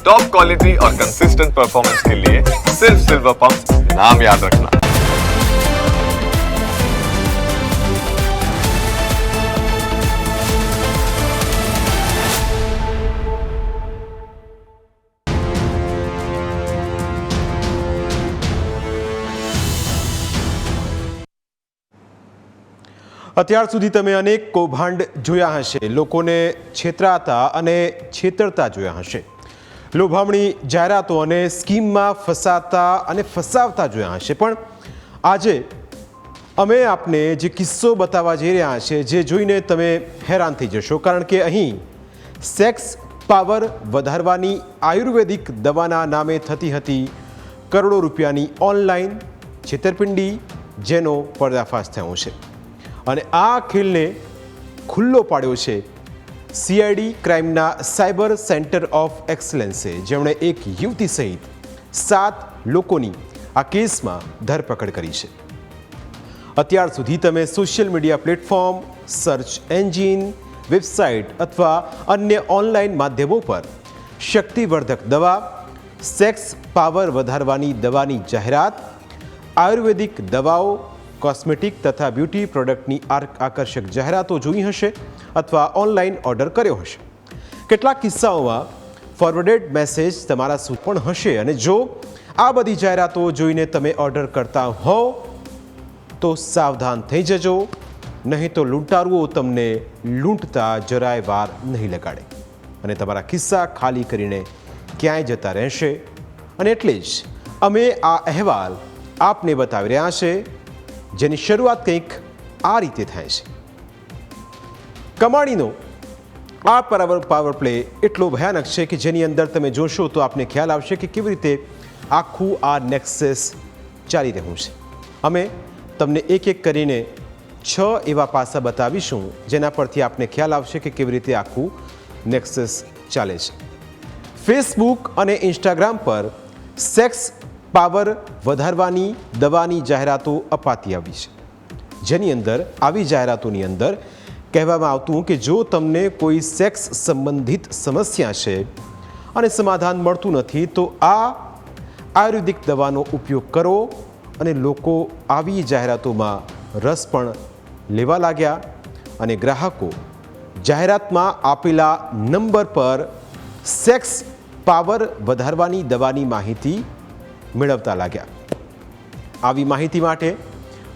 Top quality और consistent performance के लिए सिर्फ सिल्वर पंप्स नाम याद रखना। અત્યાર સુધી તમે અનેક કૌભાંડ જોયા હશે, લોકોને છેતરાતા અને છેતરતા જોયા હશે, લોભામણી જાહેરાતો અને સ્કીમમાં ફસાતા અને ફસાવતા જોયા હશે. પણ આજે અમે આપને જે કિસ્સો બતાવવા જઈ રહ્યા છે, જે જોઈને તમે હેરાન થઈ જશો, કારણ કે અહીં સેક્સ પાવર વધારવાની આયુર્વેદિક દવાના નામે થતી હતી કરોડો રૂપિયાની ઓનલાઈન છેતરપિંડી, જેનો પર્દાફાશ થયો છે. અને આ ખેલને ખુલ્લો પાડ્યો છે સીઆઈડી ક્રાઇમના સાયબર સેન્ટર ઓફ એક્સલન્સે, જેમણે એક યુવતી સહિત 7 લોકોની આ કેસમાં ધરપકડ કરી છે. અત્યાર સુધી તમે social media platform, search engine, website અથવા અન્ય ઓનલાઈન માધ્યમો પર શક્તિવર્ધક દવા, સેક્સ પાવર વધારવાની દવાની જાહેરાત, આયુર્વેદિક દવાઓ, કોસ્મેટિક તથા બ્યુટી પ્રોડક્ટની આકર્ષક જાહેરાતો જોઈ હશે અથવા ઓનલાઈન ઓર્ડર કર્યો હશે. કેટલાક કિસ્સાઓમાં ફોરવર્ડેડ મેસેજ તમારા સુધી પણ હશે, અને જો આ બધી જાહેરાતો જોઈને તમે ઓર્ડર કરતા હોવ તો સાવધાન થઈ જજો, નહીં તો લૂંટારુઓ તમને લૂંટતા જરાય વાર નહીં લગાડે અને તમારા ખિસ્સા ખાલી કરીને ક્યાંય જતા રહેશે. અને એટલે જ અમે આ અહેવાલ આપને બતાવી રહ્યા છે, જેની શરૂઆત કંઈક આ રીતે થાય છે. કમાણીનો આ પાવર પ્લે એટલો ભયાનક છે કે જેની અંદર તમે જોશો તો આપને ખ્યાલ આવશે કે કેવી રીતે આખું આ નેક્સસ ચાલી રહ્યું છે. અમે તમને એક એક કરીને 6 એવા પાસા બતાવીશું જેના પરથી આપને ખ્યાલ આવશે કે કેવી રીતે આખું નેક્સસ ચાલે છે. ફેસબુક અને ઇન્સ્ટાગ્રામ પર સેક્સ પાવર વધારવાની દવાની જાહેરાતો અપાતી આવી છે, જેની અંદર આવી જાહેરાતોની અંદર કહેવામાં આવતું કે જો તમને કોઈ સેક્સ સંબંધિત સમસ્યા છે અને સમાધાન મળતું નથી તો આ આયુર્વેદિક દવાનો ઉપયોગ કરો. અને લોકો આવી જાહેરાતોમાં રસ પણ લેવા લાગ્યા અને ગ્રાહકો જાહેરાતમાં આપેલા નંબર પર સેક્સ પાવર વધારવાની દવાની માહિતી મેળવતા લાગ્યા. આવી માહિતી માટે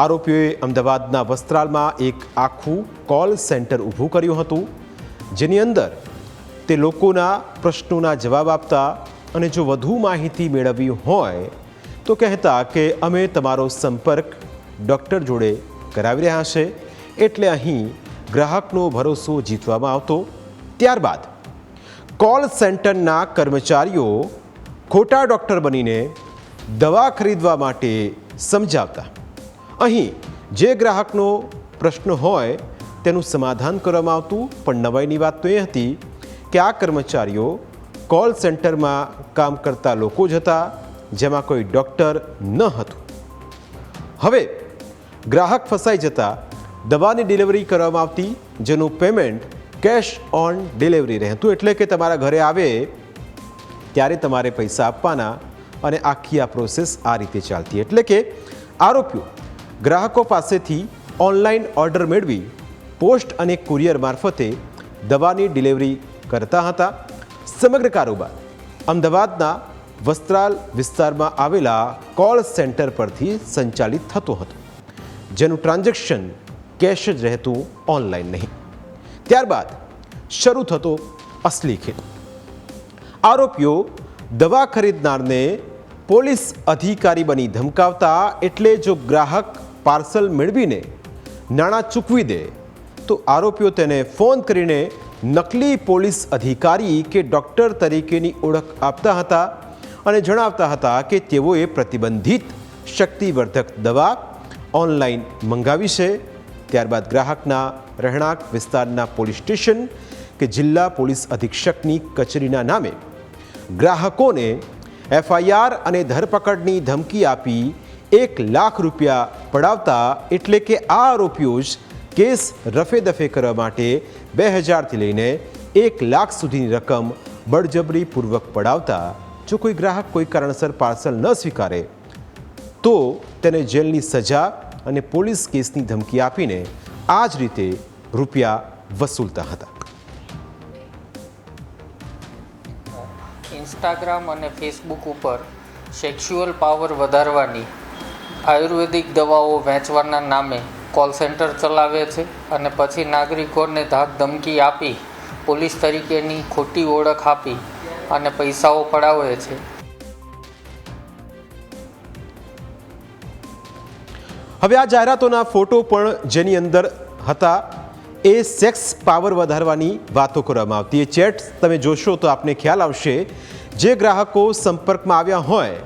આરોપીઓએ અમદાવાદના વસ્ત્રાલમાં એક આખું કોલ સેન્ટર ઊભું કર્યું હતું, જેની અંદર તે લોકોના પ્રશ્નોના જવાબ આપતા અને જો વધુ માહિતી મેળવવી હોય તો કહેતા કે અમે તમારો સંપર્ક ડૉક્ટર જોડે કરાવી રહ્યા છે. એટલે અહીં ગ્રાહકનો ભરોસો જીતવામાં આવતો. ત્યારબાદ કોલ સેન્ટરના કર્મચારીઓ ખોટા ડૉક્ટર બનીને દવા ખરીદવા માટે સમજાવતા. અહીં જે ગ્રાહકનો પ્રશ્ન હોય તેનું સમાધાન કરવામાં આવતું. પણ નવાઈની વાત તો એ હતી કે આ કર્મચારીઓ કોલ સેન્ટરમાં કામ કરતા લોકો જ હતા, જેમાં કોઈ ડૉક્ટર ન હતું. હવે ગ્રાહક ફસાઈ જતા દવાની ડિલિવરી કરવામાં આવતી, જેનું પેમેન્ટ કેશ ઓન ડિલિવરી રહેતું. એટલે કે તમારા ઘરે આવે ત્યારે તમારે પૈસા આપવાના અને આખી આ પ્રોસેસ આ રીતે ચાલતી. એટલે કે આરોપીઓ ગ્રાહકો પાસેથી ઓનલાઈન ઓર્ડર મેળવી પોસ્ટ અને કુરિયર મારફતે દવાની ડિલિવરી કરતા હતા. સમગ્ર કારોબાર અમદાવાદના વસ્ત્રાલ વિસ્તારમાં આવેલા કોલ સેન્ટર પરથી સંચાલિત થતો હતો, જેનું ટ્રાન્ઝેક્શન કેશ જ રહેતું, ઓનલાઈન નહીં. ત્યારબાદ શરૂ થતો અસલી ખેલ. આરોપીઓ દવા ખરીદનારને પોલીસ અધિકારી બની ધમકાવતા. એટલે જો ગ્રાહક પાર્સલ મેળવીને નાણાં ચૂકવી દે તો આરોપીઓ તેને ફોન કરીને નકલી પોલીસ અધિકારી કે ડૉક્ટર તરીકેની ઓળખ આપતા હતા અને જણાવતા હતા કે તેઓએ પ્રતિબંધિત શક્તિવર્ધક દવા ઓનલાઈન મંગાવી છે. ત્યારબાદ ગ્રાહકના રહેણાંક વિસ્તારના પોલીસ સ્ટેશન કે જિલ્લા પોલીસ અધિક્ષકની કચેરીના નામે ગ્રાહકોને FIR અને ધરપકડની ધમકી આપી 1 લાખ રૂપિયા પડાવતા. એટલે કે આ આરોપીઓ જ કેસ રફે દફે કરવા માટે 2000થી લઈને 1 લાખ સુધીની રકમ બળજબરીપૂર્વક પડાવતા જો કોઈ ગ્રાહક કોઈ કારણસર પાર્સલ ન સ્વીકારે તો તેને જેલની સજા અને પોલીસ કેસની ધમકી આપીને આ જ રીતે રૂપિયા વસૂલતા હતા. ઇન્સ્ટાગ્રામ અને ફેસબુક ઉપર સેક્સ્યુઅલ પાવર વધારવાની આયુર્વેદિક દવાઓ વેચવાના નામે કોલ સેન્ટર ચલાવે છે અને પછી નાગરિકોને ધાક ધમકી આપી પોલીસ તરીકેની ખોટી ઓળખ આપી અને પૈસાઓ પડાવે છે. હવે આ જાહેરાતોના ફોટો પણ જેની અંદર હતા એ સેક્સ પાવર વધારવાની વાતો કરવામાં આવતી. એ ચેટ તમે જોશો તો આપને ખ્યાલ આવશે જે ગ્રાહકો સંપર્કમાં આવ્યા હોય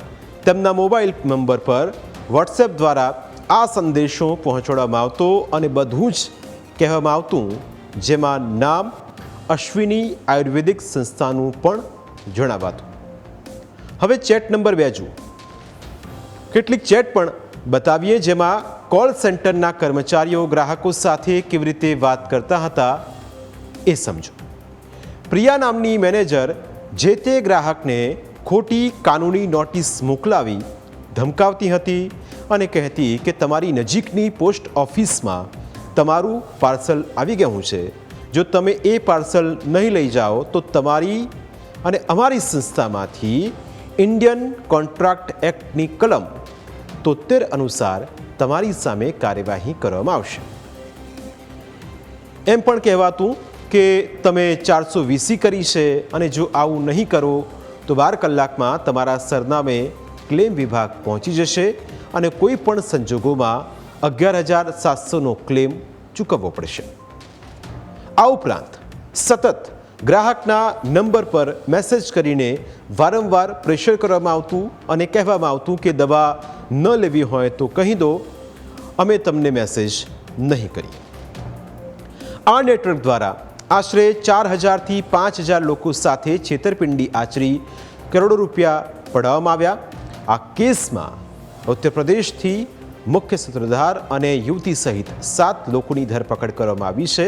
તેમના મોબાઈલ નંબર પર વોટ્સએપ દ્વારા આ સંદેશો પહોંચાડવામાં આવતો અને બધું જ કહેવામાં આવતું, જેમાં નામ અશ્વિની આયુર્વેદિક સંસ્થાનું પણ જણાવાતું. હવે ચેટ નંબર 2 જુઓ. કેટલીક ચેટ પણ બતાવીએ જેમાં કોલ સેન્ટરના કર્મચારીઓ ગ્રાહકો સાથે કેવી રીતે વાત કરતા હતા એ સમજો. પ્રિયા નામની મેનેજર જે તે ગ્રાહકને ખોટી કાનૂની નોટિસ મોકલાવી ધમકાવતી હતી અને કહેતી કે તમારી નજીકની પોસ્ટ ઓફિસમાં તમારું પાર્સલ આવી ગયું છે, જો તમે એ પાર્સલ નહીં લઈ જાઓ તો તમારી અને અમારી સંસ્થામાંથી ઇન્ડિયન કોન્ટ્રાક્ટ એક્ટની કલમ 73 અનુસાર તમારી સામે કાર્યવાહી કરવામાં આવશે. એમ પણ કહેવાતું કે તમે 420 કરી છે અને જો આવું નહીં કરો તો 12 કલાકમાં તમારા સરનામે ક્લેમ વિભાગ પહોંચી જશે અને કોઈ પણ સંજોગોમાં 11,700નો ક્લેમ ચૂકવવો પડશે. આ ઉપરાંત સતત ગ્રાહકના નંબર પર મેસેજ કરીને વારંવાર પ્રેશર કરવામાં આવતું અને કહેવામાં આવતું કે દવા ન લેવી હોય તો કહી દો, અમે તમને મેસેજ નહીં કરીએ. આ નેટવર્ક દ્વારા આશરે 4,000થી 5,000 લોકો સાથે છેતરપિંડી આચરી કરોડો રૂપિયા પડાવવામાં આવ્યા. આ કેસમાં ઉત્તર પ્રદેશથી મુખ્ય સૂત્રધાર અને યુવતી સહિત 7 લોકોની ધરપકડ કરવામાં આવી છે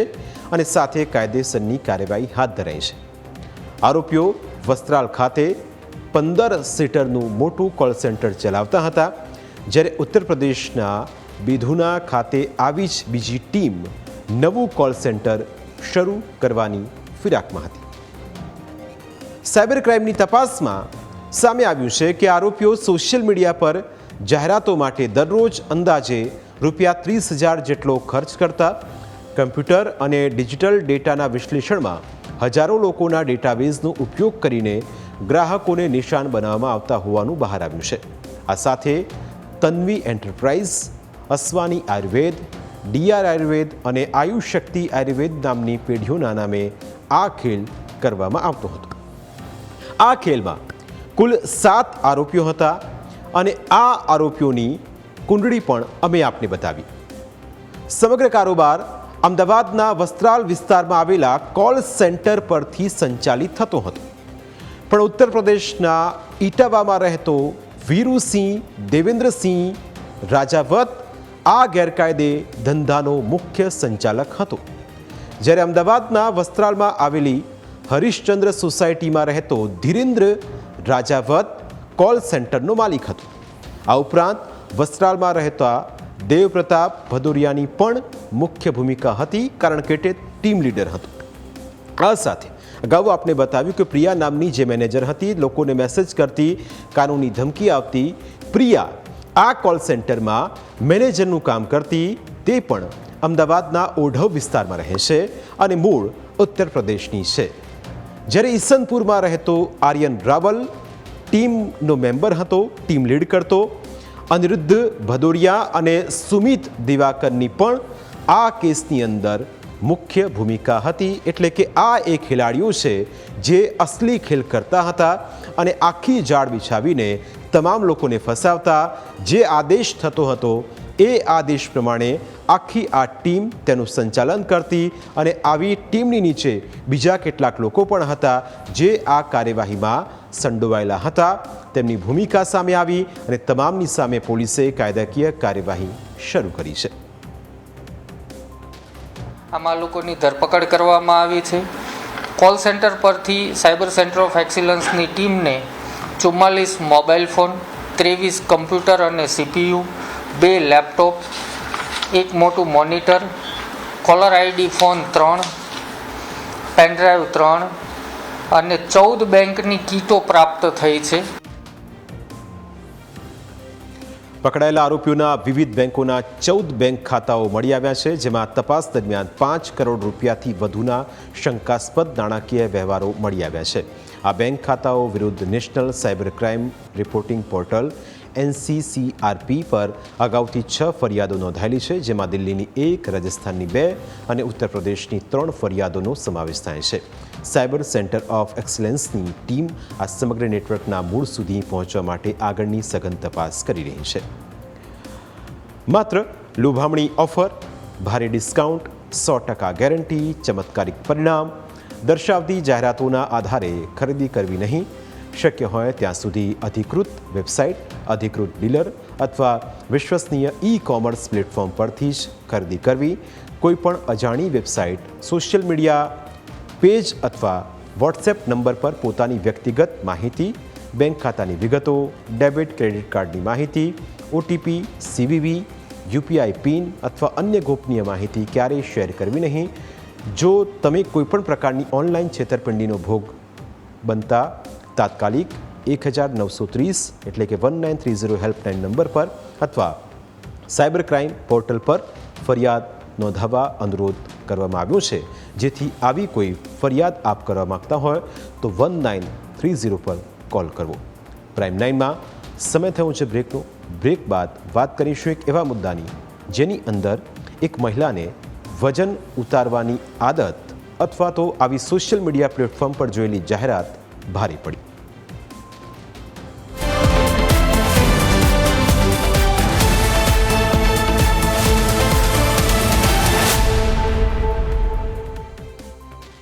અને સાથે કાયદેસરની કાર્યવાહી હાથ ધરાઈ છે. આરોપીઓ વસ્ત્રાલ ખાતે 15 સીટરનું મોટું કોલ સેન્ટર ચલાવતા હતા, જ્યારે ઉત્તર પ્રદેશના બિધુના ખાતે આવી જ બીજી ટીમ નવું કોલ સેન્ટર શરૂ કરવાની ફિરાકમાં હતી. સાયબર ક્રાઇમની તપાસમાં સામે આવ્યું છે કે આરોપીઓ સોશિયલ મીડિયા પર જાહેરાતો માટે દરરોજ અંદાજે રૂપિયા 30,000 જેટલો ખર્ચ કરતા. કમ્પ્યુટર અને ડિજિટલ ડેટાના વિશ્લેષણમાં હજારો લોકોના ડેટાબેઝનો ઉપયોગ કરીને ગ્રાહકોને નિશાન બનાવવામાં આવતા હોવાનું બહાર આવ્યું છે. આ સાથે તન્વી એન્ટરપ્રાઇઝ, અસ્વાની આયુર્વેદ, ડીઆર આયુર્વેદ અને આયુષ શક્તિ આયુર્વેદ નામની પેઢીઓના નામે આ ખેલ કરવામાં આવતો હતો. આ ખેલમાં કુલ 7 આરોપીઓ હતા અને આ આરોપીઓની કુંડળી પણ અમે આપને બતાવી. સમગ્ર કારોબાર અમદાવાદના વસ્ત્રાલ વિસ્તારમાં આવેલા કોલ સેન્ટર પરથી સંચાલિત થતો હતો, પણ ઉત્તર પ્રદેશના ઇટાવામાં રહેતો વીરુસિંહ દેવેન્દ્રસિંહ રાજાવત આ ગેરકાયદે ધંધાનો મુખ્ય સંચાલક હતો, જ્યારે અમદાવાદના વસ્ત્રાલમાં આવેલી હરીશચંદ્ર સોસાયટીમાં રહેતો ધીરેન્દ્ર રાજાવત કોલ સેન્ટરનો માલિક હતો. આ ઉપરાંત વસ્ત્રાલમાં રહેતા દેવપ્રતાપ ભદોરિયાની પણ મુખ્ય ભૂમિકા હતી, કારણ કે તે ટીમ લીડર હતો. આ સાથે અગાઉ આપને બતાવ્યું કે પ્રિયા નામની જે મેનેજર હતી, લોકોને મેસેજ કરતી, કાનૂની ધમકી આપતી, પ્રિયા આ કોલ સેન્ટરમાં મેનેજરનું કામ કરતી. તે પણ અમદાવાદના ઓઢવ વિસ્તારમાં રહે છે અને મૂળ ઉત્તર પ્રદેશની છે. જ્યારે ઈસનપુરમાં રહેતો આર્યન રાવલ ટીમનો મેમ્બર હતો, ટીમ લીડ કરતો. અનિરુદ્ધ ભદોરિયા અને સુમિત દિવાકરની પણ આ કેસની અંદર મુખ્ય ભૂમિકા હતી. એટલે કે આ એ ખેલાડીઓ છે જે અસલી ખેલ કરતા હતા અને આખી જાળ બિછાવીને તમામ લોકોને ફસાવતા. જે આદેશ થતો હતો એ આદેશ પ્રમાણે આખી આ ટીમ તેનું સંચાલન કરતી અને આવી ટીમની નીચે બીજા કેટલાક લોકો પણ હતા જે આ કાર્યવાહીમાં સંડોવાયેલા હતા. તેમની ભૂમિકા સામે આવી અને તમામની સામે પોલીસે કાયદાકીય કાર્યવાહી શરૂ કરી છે. આમાં લોકોની ધરપકડ કરવામાં આવી છે. કોલ સેન્ટર પરથી સાયબર સેન્ટર ઓફ એક્સિલન્સની ટીમને 44 મોબાઈલ ફોન, 23 કમ્પ્યુટર અને CPU, 2 લેપટોપ, 1 મોટું monitor, caller ID phone 3, pen drive 3 અને 14 બેંકની કીટો પ્રાપ્ત થઈ છે. પકડાયેલા આરોપીઓના વિવિધ બેંકોના 14 બેંક ખાતાઓ મળી આવ્યા છે, જેમાં તપાસ દરમિયાન 5 કરોડ રૂપિયાથી વધુના શંકાસ્પદ નાણાકીય વ્યવહારો મળી આવ્યા છે. આ બેંક ખાતાઓ વિરુદ્ધ national cyber crime reporting portal NCCRP પર અગાઉથી 6 ફરિયાદો નોંધાયેલી છે, જેમાં દિલ્હીની 1, રાજસ્થાનની 2 અને ઉત્તર પ્રદેશની 3 ફરિયાદોનો સમાવેશ થાય છે. સાયબર સેન્ટર ઓફ એક્સલન્સની ટીમ આ સમગ્ર નેટવર્કના મૂળ સુધી પહોંચવા માટે આગળની સઘન તપાસ કરી રહી છે. માત્ર લોભામણી ઓફર, ભારે ડિસ્કાઉન્ટ, 100% ગેરંટી, ચમત્કારિક પરિણામ દર્શાવતી જાહેરાતોના આધારે ખરીદી કરવી નહીં. શક્ય હોય ત્યાં સુધી અધિકૃત વેબસાઇટ, અધિકૃત ડીલર અથવા વિશ્વસનીય ઈ-કોમર્સ પ્લેટફોર્મ પરથી જ ખરીદી કરવી. કોઈપણ અજાણી વેબસાઇટ, સોશિયલ મીડિયા પેજ અથવા વોટ્સએપ નંબર પર પોતાની વ્યક્તિગત માહિતી, બેંક ખાતાની વિગતો, ડેબિટ ક્રેડિટ કાર્ડની માહિતી, OTP, CVV, UPI પિન અથવા અન્ય ગોપનીય માહિતી ક્યારેય શેર કરવી નહીં. જો તમે કોઈપણ પ્રકારની ઓનલાઈન છેતરપિંડીનો ભોગ બનતા તાત્કાલિક 1930 એટલે કે 1930 હેલ્પલાઇન નંબર પર અથવા સાયબર ક્રાઇમ પોર્ટલ પર ફરિયાદ નોંધાવવા અનુરોધ કરવામાં આવ્યો છે. જેથી આવી કોઈ ફરિયાદ આપ કરવા માગતા હોય તો 1930 પર કોલ કરવો. પ્રાઇમ 9માં સમય થયો છે બ્રેકનો. બ્રેક બાદ વાત કરીશું એક એવા મુદ્દાની જેની અંદર એક મહિલાને વજન ઉતારવાની આદત અથવા તો આવી સોશિયલ મીડિયા પ્લેટફોર્મ પર જોયેલી જાહેરાત ભારે પડી.